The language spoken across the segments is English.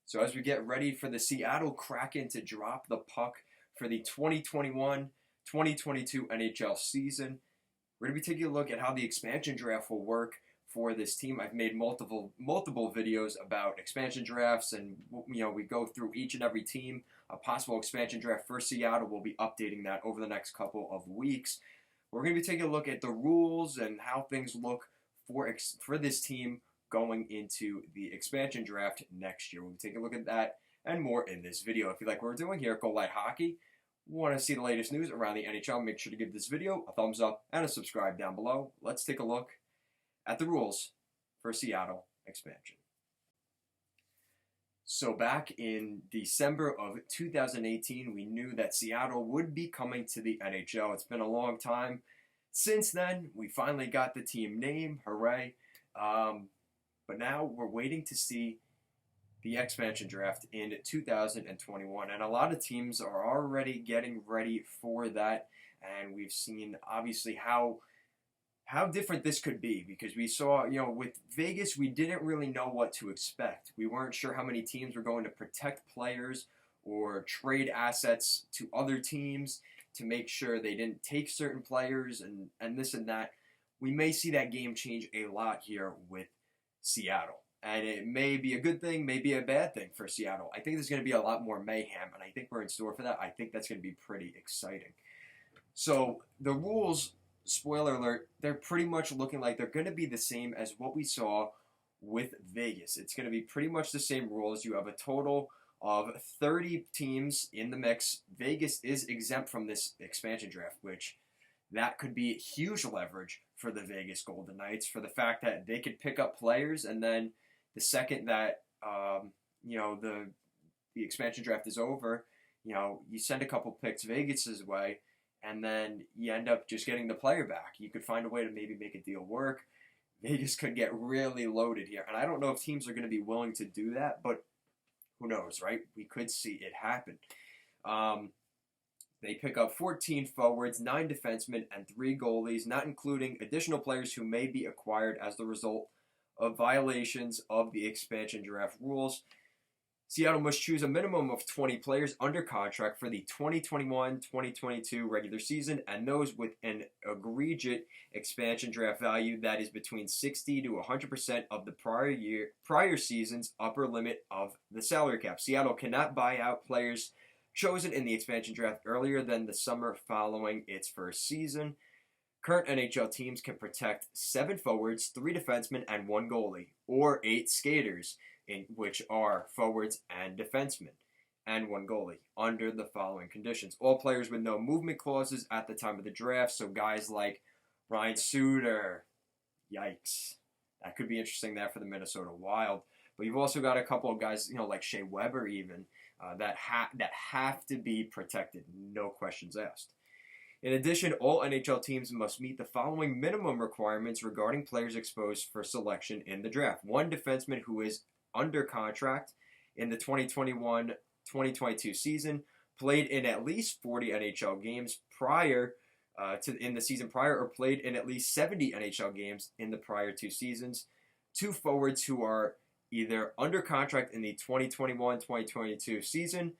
So as we get ready for the Seattle Kraken to drop the puck for the 2021-2022 NHL season, we're going to be taking a look at how the expansion draft will work for this team. I've made multiple videos about expansion drafts, and we go through each and every team. A possible expansion draft for Seattle. We'll be updating that over the next couple of weeks. We're going to be taking a look at the rules and how things look for this team going into the expansion draft next year. We'll be taking a look at that and more in this video. If you like what we're doing here at Go Light Hockey, want to see the latest news around the NHL, make sure to give this video a thumbs up and a subscribe down below. Let's take a look at the rules for Seattle expansion. So back in December of 2018, we knew that Seattle would be coming to the NHL. It's been a long time since then. We finally got the team name, hooray. But now we're waiting to see the expansion draft in 2021. And a lot of teams are already getting ready for that. And we've seen, obviously, how different this could be, because we saw, with Vegas, we didn't really know what to expect. We weren't sure how many teams were going to protect players or trade assets to other teams to make sure they didn't take certain players and this and that. We may see that game change a lot here with Seattle. And it may be a good thing, may be a bad thing for Seattle. I think there's going to be a lot more mayhem, and I think we're in store for that. I think that's going to be pretty exciting. So the rules, spoiler alert, they're pretty much looking like they're going to be the same as what we saw with Vegas. It's going to be pretty much the same rules. You have a total of 30 teams in the mix. Vegas is exempt from this expansion draft, which that could be huge leverage for the Vegas Golden Knights, for the fact that they could pick up players, and then the second that the expansion draft is over, you send a couple picks Vegas's way, and then you end up just getting the player back. You could find a way to maybe make a deal work. Vegas could get really loaded here, and I don't know if teams are going to be willing to do that, but who knows, right? We could see it happen. They pick up 14 forwards, 9 defensemen, and 3 goalies, not including additional players who may be acquired as the result of violations of the expansion draft rules. Seattle must choose a minimum of 20 players under contract for the 2021-2022 regular season, and those with an egregious expansion draft value that is between 60 to 100% of the prior season's upper limit of the salary cap. Seattle cannot buy out players chosen in the expansion draft earlier than the summer following its first season. Current NHL teams can protect 7 forwards, 3 defensemen, and 1 goalie, or 8 skaters, which are forwards and defensemen, and 1 goalie, under the following conditions. All players with no movement clauses at the time of the draft, so guys like Ryan Suter, yikes. That could be interesting there for the Minnesota Wild. But you've also got a couple of guys, like Shea Weber even, that have to be protected, no questions asked. In addition, all NHL teams must meet the following minimum requirements regarding players exposed for selection in the draft. 1 defenseman who is under contract in the 2021-2022 season, played in at least 40 NHL games in the season prior, or played in at least 70 NHL games in the prior 2 seasons. 2 forwards who are either under contract in the 2021-2022 season,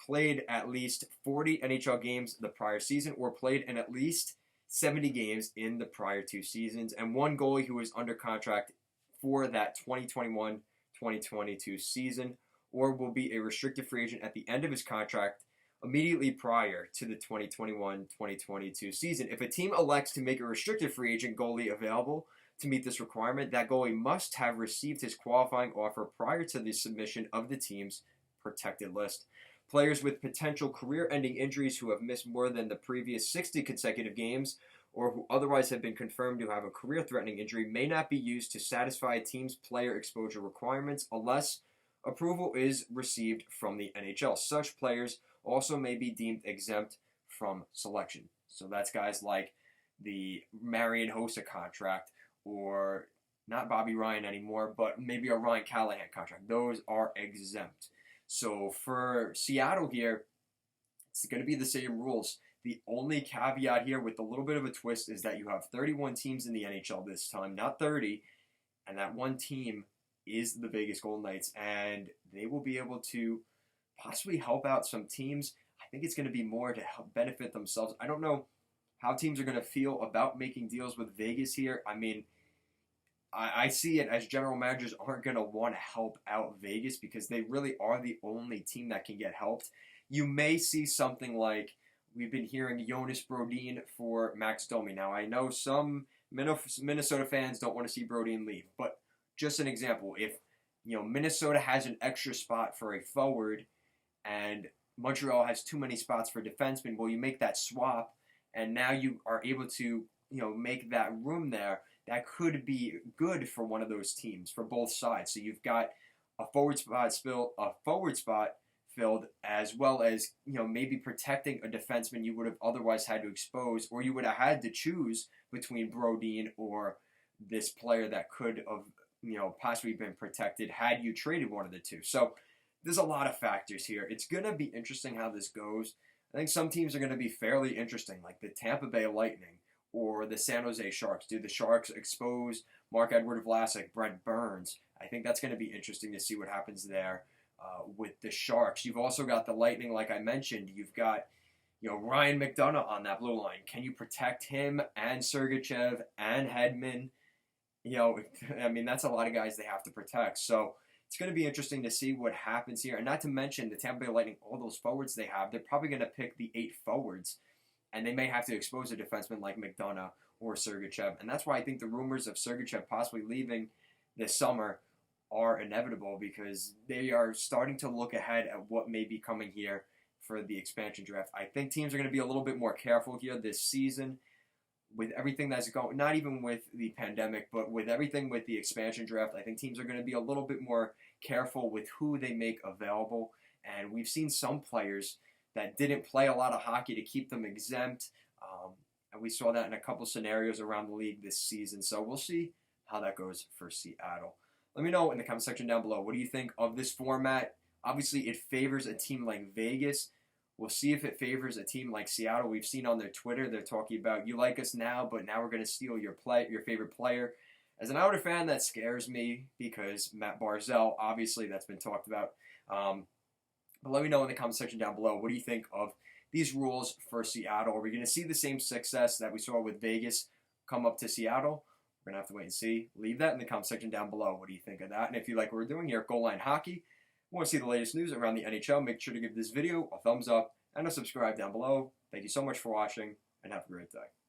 played at least 40 NHL games the prior season, or played in at least 70 games in the prior 2 seasons, and 1 goalie who is under contract for that 2021-2022 season, or will be a restricted free agent at the end of his contract immediately prior to the 2021-2022 season. If a team elects to make a restricted free agent goalie available to meet this requirement, that goalie must have received his qualifying offer prior to the submission of the team's protected list. Players with potential career-ending injuries who have missed more than the previous 60 consecutive games, or who otherwise have been confirmed to have a career-threatening injury, may not be used to satisfy a team's player exposure requirements unless approval is received from the NHL. Such players also may be deemed exempt from selection. So that's guys like the Marian Hossa contract, or not Bobby Ryan anymore, but maybe a Ryan Callahan contract. Those are exempt. So for Seattle here, it's going to be the same rules. The only caveat here with a little bit of a twist is that you have 31 teams in the NHL this time, not 30, and that one team is the Vegas Golden Knights, and they will be able to possibly help out some teams. I think it's going to be more to help benefit themselves. I don't know how teams are going to feel about making deals with Vegas here. I mean, I see it as general managers aren't going to want to help out Vegas because they really are the only team that can get helped. You may see something like we've been hearing Jonas Brodin for Max Domi. Now, I know some Minnesota fans don't want to see Brodin leave, but just an example, if Minnesota has an extra spot for a forward and Montreal has too many spots for defensemen, well, you make that swap, and now you are able to make that room there. That could be good for one of those teams for both sides. So you've got a forward spot filled, as well as maybe protecting a defenseman you would have otherwise had to expose, or you would have had to choose between Brodin or this player that could have possibly been protected had you traded one of the two. So there's a lot of factors here. It's going to be interesting how this goes. I think some teams are going to be fairly interesting, like the Tampa Bay Lightning or the San Jose Sharks. Do the Sharks expose Marc-Edouard Vlasic, Brent Burns? I think that's going to be interesting to see what happens there with the Sharks. You've also got the Lightning, like I mentioned. You've got Ryan McDonagh on that blue line. Can you protect him and Sergachev and Hedman? I mean, that's a lot of guys they have to protect. So it's going to be interesting to see what happens here. And not to mention the Tampa Bay Lightning, all those forwards they have, they're probably going to pick the 8 forwards. And they may have to expose a defenseman like McDonagh or Sergachev. And that's why I think the rumors of Sergachev possibly leaving this summer are inevitable, because they are starting to look ahead at what may be coming here for the expansion draft. I think teams are going to be a little bit more careful here this season with everything that's going, not even with the pandemic, but with everything with the expansion draft. I think teams are going to be a little bit more careful with who they make available. And we've seen some players that didn't play a lot of hockey to keep them exempt. And we saw that in a couple scenarios around the league this season. So we'll see how that goes for Seattle. Let me know in the comment section down below. What do you think of this format? Obviously, it favors a team like Vegas. We'll see if it favors a team like Seattle. We've seen on their Twitter, they're talking about, you like us now, but now we're going to steal your favorite player. As an Outer fan, that scares me because Matt Barzal, obviously, that's been talked about. But let me know in the comment section down below. What do you think of these rules for Seattle? Are we going to see the same success that we saw with Vegas come up to Seattle? We're going to have to wait and see. Leave that in the comment section down below. What do you think of that? And if you like what we're doing here at Goal Line Hockey, want to see the latest news around the NHL, make sure to give this video a thumbs up and a subscribe down below. Thank you so much for watching, and have a great day.